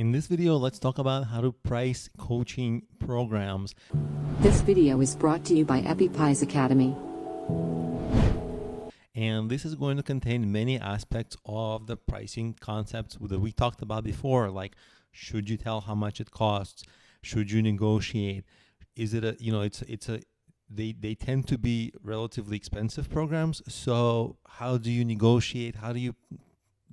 In this video, let's talk about how to price coaching programs. This video is brought to you by EpiPies Academy. And this is going to contain many aspects of the pricing concepts that we talked about before, like should you tell how much it costs? Should you negotiate? Is it they tend to be relatively expensive programs. So how do you negotiate? How do you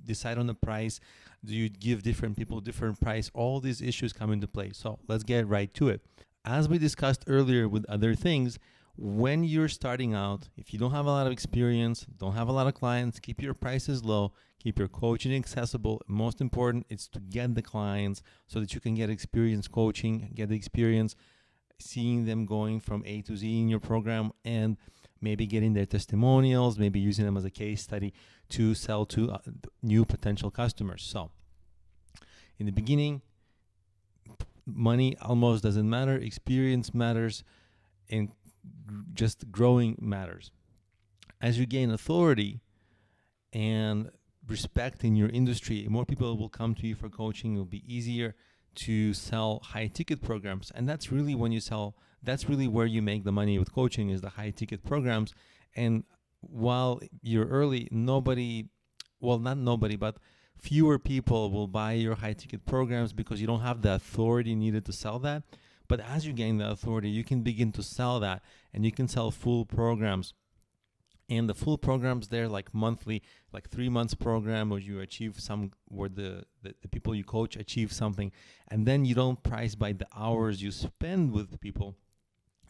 decide on the price? Do you give different people different price? All these issues come into play. So let's get right to it. As we discussed earlier with other things, when you're starting out, if you don't have a lot of experience, don't have a lot of clients, keep your prices low, keep your coaching accessible. Most important is to get the clients so that you can get experience coaching, get the experience seeing them going from A to Z in your program, and maybe getting their testimonials, maybe using them as a case study to sell to new potential customers. So in the beginning, money almost doesn't matter, experience matters, and just growing matters. As you gain authority and respect in your industry, more people will come to you for coaching. It will be easier to sell high ticket programs, and that's really where you make the money with coaching, is the high ticket programs. And while you're early, not nobody, but fewer people will buy your high ticket programs because you don't have the authority needed to sell that. But as you gain the authority, you can begin to sell that, and you can sell full programs. And the full programs, they're like monthly, like 3 months program where you achieve where the people you coach achieve something. And then you don't price by the hours you spend with the people.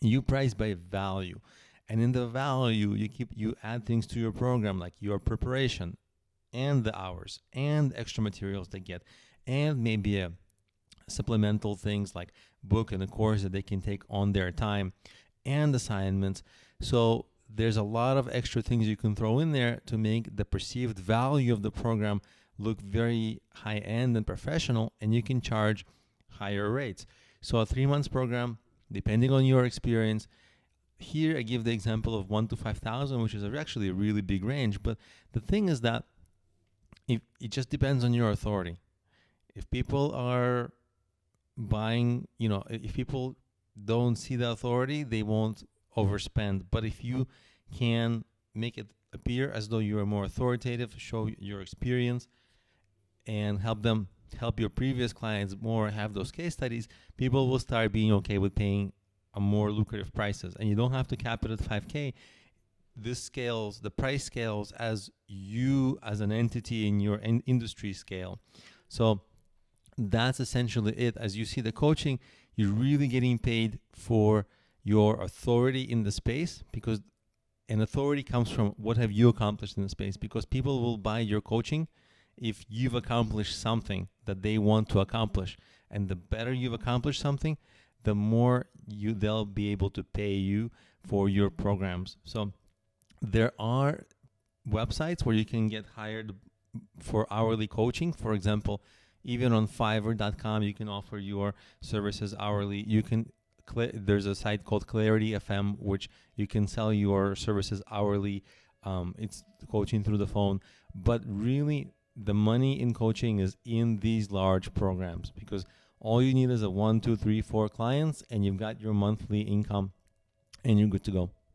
You price by value. And in the value, you add things to your program, like your preparation and the hours and extra materials they get, and maybe a supplemental things like book and a course that they can take on their time, and assignments. So there's a lot of extra things you can throw in there to make the perceived value of the program look very high-end and professional, and you can charge higher rates. So a 3 months program, depending on your experience, here I give the example of 1 to 5,000, which is actually a really big range. But the thing is that it just depends on your authority. If people are buying, if people don't see the authority, they won't overspend. But if you can make it appear as though you are more authoritative, show your experience, and help your previous clients more have those case studies, people will start being okay with paying a more lucrative prices. And you don't have to cap it at 5K. The price scales as you as an entity in your industry scale. So that's essentially it. As you see the coaching, you're really getting paid for your authority in the space, because an authority comes from what have you accomplished in the space, because people will buy your coaching if you've accomplished something that they want to accomplish. And the better you've accomplished something, the more they'll be able to pay you for your programs. So there are websites where you can get hired for hourly coaching. For example, even on Fiverr.com, you can offer your services hourly. There's a site called Clarity FM, which you can sell your services hourly. It's coaching through the phone. But really, the money in coaching is in these large programs, because all you need is 1, 2, 3, 4 clients, and you've got your monthly income, and you're good to go.